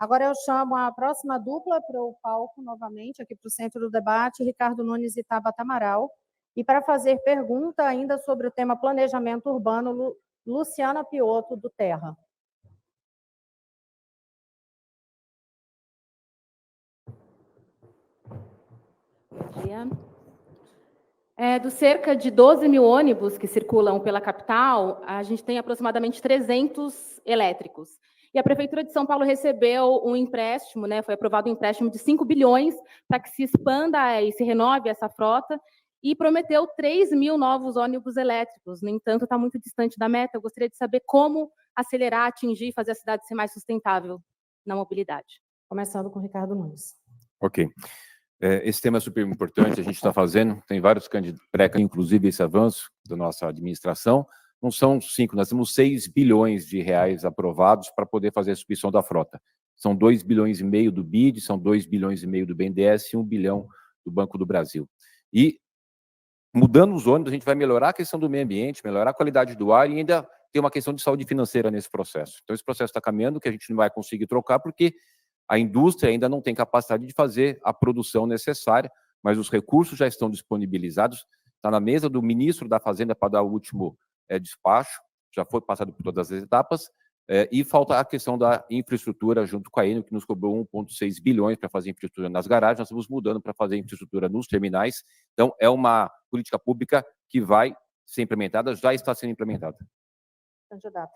Agora eu chamo a próxima dupla para o palco novamente, aqui para o centro do debate, Ricardo Nunes e Tabata Amaral. E para fazer pergunta ainda sobre o tema planejamento urbano, Luciana Piotto, do Terra. Bom dia. Dos cerca de 12 mil ônibus que circulam pela capital, a gente tem aproximadamente 300 elétricos. E a Prefeitura de São Paulo recebeu um empréstimo, foi aprovado um empréstimo de 5 bilhões para que se expanda e se renove essa frota, e prometeu 3 mil novos ônibus elétricos. No entanto, está muito distante da meta. Eu gostaria de saber como acelerar, atingir e fazer a cidade ser mais sustentável na mobilidade. Começando com o Ricardo Nunes. Ok. Esse tema é super importante, a gente está fazendo, tem vários candidatos, inclusive esse avanço da nossa administração, não são 5, nós temos 6 bilhões de reais aprovados para poder fazer a substituição da frota. São 2 bilhões e meio do BID, são 2 bilhões e meio do BNDES e 1 bilhão do Banco do Brasil. E, mudando os ônibus, a gente vai melhorar a questão do meio ambiente, melhorar a qualidade do ar e ainda tem uma questão de saúde financeira nesse processo. Então, esse processo está caminhando, que a gente não vai conseguir trocar, porque a indústria ainda não tem capacidade de fazer a produção necessária, mas os recursos já estão disponibilizados, está na mesa do ministro da Fazenda para dar o último despacho, já foi passado por todas as etapas, e falta a questão da infraestrutura junto com a Enel, que nos cobrou 1,6 bilhões para fazer infraestrutura nas garagens, nós estamos mudando para fazer infraestrutura nos terminais, então é uma política pública que vai ser implementada, já está sendo implementada. Candidata.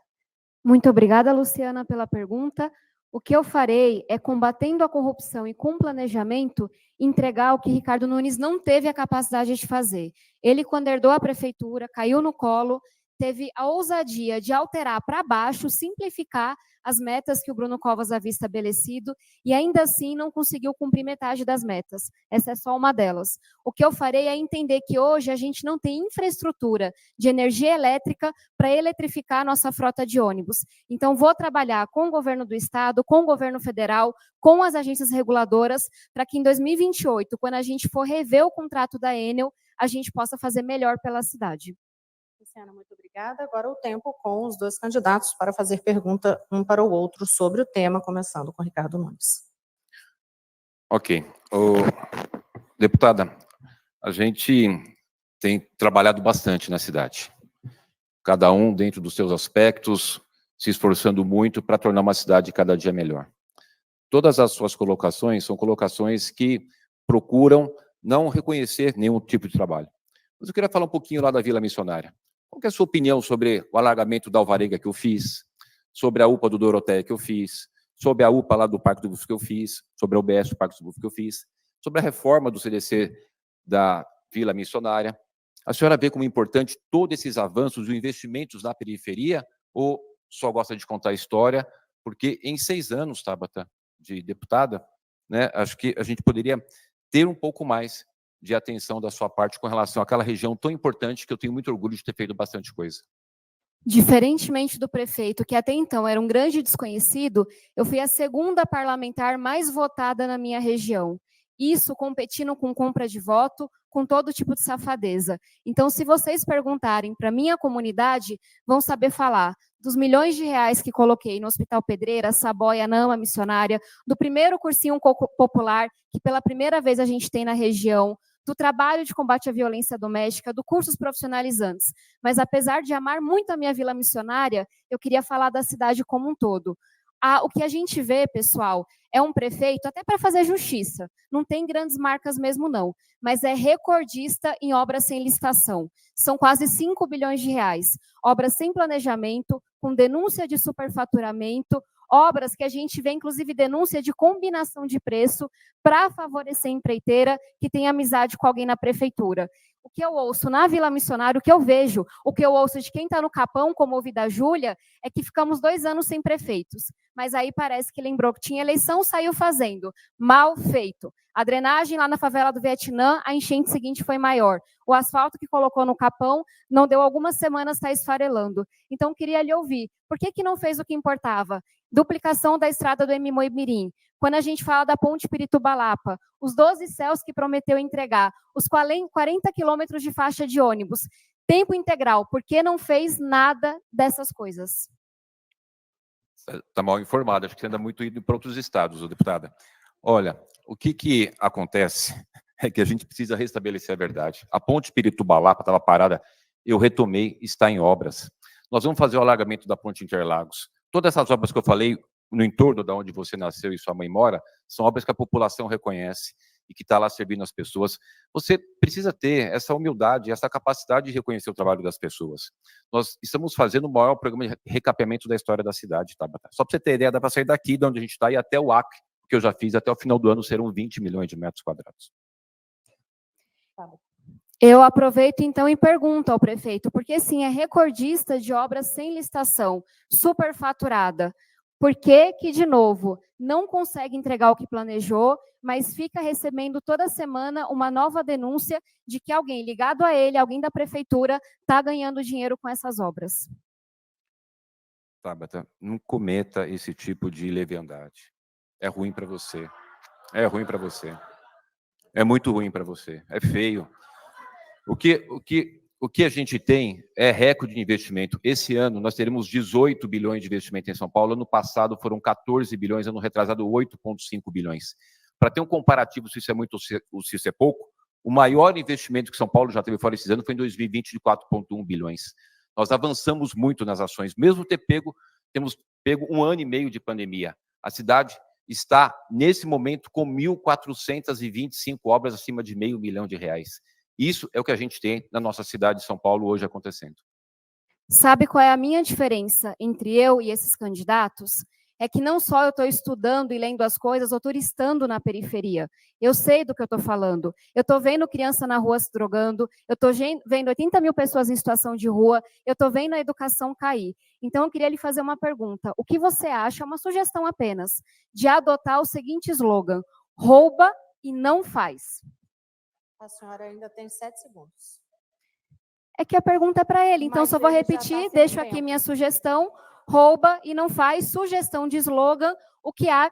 Muito obrigada, Luciana, pela pergunta. O que eu farei é, combatendo a corrupção e com planejamento, entregar o que Ricardo Nunes não teve a capacidade de fazer. Ele, quando herdou a prefeitura, caiu no colo, teve a ousadia de alterar para baixo, simplificar as metas que o Bruno Covas havia estabelecido e ainda assim não conseguiu cumprir metade das metas. Essa é só uma delas. O que eu farei é entender que hoje a gente não tem infraestrutura de energia elétrica para eletrificar a nossa frota de ônibus. Então, vou trabalhar com o governo do estado, com o governo federal, com as agências reguladoras, para que em 2028, quando a gente for rever o contrato da Enel, a gente possa fazer melhor pela cidade. Luciana, muito obrigada. Agora o tempo com os dois candidatos para fazer pergunta um para o outro sobre o tema, começando com Ricardo Nunes. Ok. Deputada, a gente tem trabalhado bastante na cidade, cada um dentro dos seus aspectos, se esforçando muito para tornar uma cidade cada dia melhor. Todas as suas colocações são colocações que procuram não reconhecer nenhum tipo de trabalho. Mas eu queria falar um pouquinho lá da Vila Missionária. Qual que é a sua opinião sobre o alargamento da Alvarega que eu fiz, sobre a UPA do Doroteia que eu fiz, sobre a UPA lá do Parque do Bufo que eu fiz, sobre a UBS do Parque do Bufo que eu fiz, sobre a reforma do CDC da Vila Missionária? A senhora vê como importante todos esses avanços e investimentos na periferia ou só gosta de contar a história? Porque em 6 anos, Tabata, de deputada, acho que a gente poderia ter um pouco mais de atenção da sua parte com relação àquela região tão importante que eu tenho muito orgulho de ter feito bastante coisa. Diferentemente do prefeito, que até então era um grande desconhecido, eu fui a segunda parlamentar mais votada na minha região. Isso competindo com compra de voto, com todo tipo de safadeza. Então, se vocês perguntarem para a minha comunidade, vão saber falar dos milhões de reais que coloquei no Hospital Pedreira, Saboia, Nama Missionária, do primeiro cursinho popular, que pela primeira vez a gente tem na região, do trabalho de combate à violência doméstica, do cursos profissionalizantes. Mas, apesar de amar muito a minha Vila Missionária, eu queria falar da cidade como um todo. O que a gente vê, pessoal, é um prefeito, até para fazer justiça, não tem grandes marcas mesmo não, mas é recordista em obras sem licitação. São quase 5 bilhões de reais. Obras sem planejamento, com denúncia de superfaturamento, obras que a gente vê, inclusive, denúncia de combinação de preço para favorecer a empreiteira que tem amizade com alguém na prefeitura. O que eu ouço na Vila Missionária, o que eu vejo, o que eu ouço de quem está no Capão, como ouvi da Júlia, é que ficamos 2 anos sem prefeitos. Mas aí parece que lembrou que tinha eleição, saiu fazendo. Mal feito. A drenagem lá na favela do Vietnã, a enchente seguinte foi maior. O asfalto que colocou no Capão não deu algumas semanas, está esfarelando. Então, queria lhe ouvir. Por que não fez o que importava? Duplicação da estrada do Moimirim. Quando a gente fala da ponte Pirituba-Lapa, os 12 céus que prometeu entregar, os 40 quilômetros de faixa de ônibus, tempo integral, por que não fez nada dessas coisas? Está mal informado, acho que você anda muito indo para outros estados, ô deputada. Olha, o que acontece é que a gente precisa restabelecer a verdade. A ponte Pirituba-Lapa estava parada, eu retomei, está em obras. Nós vamos fazer o alargamento da ponte Interlagos. Todas essas obras que eu falei, no entorno de onde você nasceu e sua mãe mora, são obras que a população reconhece e que está lá servindo as pessoas. Você precisa ter essa humildade, essa capacidade de reconhecer o trabalho das pessoas. Nós estamos fazendo o maior programa de recapeamento da história da cidade, Tabata. Só para você ter ideia, dá para sair daqui de onde a gente está e até o Acre, que eu já fiz, até o final do ano serão 20 milhões de metros quadrados. Eu aproveito, então, e pergunto ao prefeito, porque, sim, é recordista de obras sem licitação, superfaturada. Por que, de novo, não consegue entregar o que planejou, mas fica recebendo toda semana uma nova denúncia de que alguém ligado a ele, alguém da prefeitura, está ganhando dinheiro com essas obras? Tabata, não cometa esse tipo de leviandade. É ruim para você. É ruim para você. É muito ruim para você. É feio. O que a gente tem é recorde de investimento. Esse ano nós teremos 18 bilhões de investimento em São Paulo. Ano passado foram 14 bilhões, ano retrasado 8,5 bilhões. Para ter um comparativo, se isso é muito ou se isso é pouco, o maior investimento que São Paulo já teve fora esse ano foi em 2020, de 4,1 bilhões. Nós avançamos muito nas ações, mesmo temos pego 1 ano e meio de pandemia. A cidade está, nesse momento, com 1.425 obras acima de R$500 milhão. Isso é o que a gente tem na nossa cidade de São Paulo hoje acontecendo. Sabe qual é a minha diferença entre eu e esses candidatos? É que não só eu estou estudando e lendo as coisas, eu estou estando na periferia. Eu sei do que eu estou falando. Eu estou vendo criança na rua se drogando, eu estou vendo 80 mil pessoas em situação de rua, eu estou vendo a educação cair. Então, eu queria lhe fazer uma pergunta. O que você acha, uma sugestão apenas, de adotar o seguinte slogan: rouba e não faz? A senhora ainda tem 7 segundos. É que a pergunta é para ele, então Mas só vou ele já tá repetir, sem deixo tempo. aqui minha sugestão: rouba e não faz, sugestão de slogan, o que há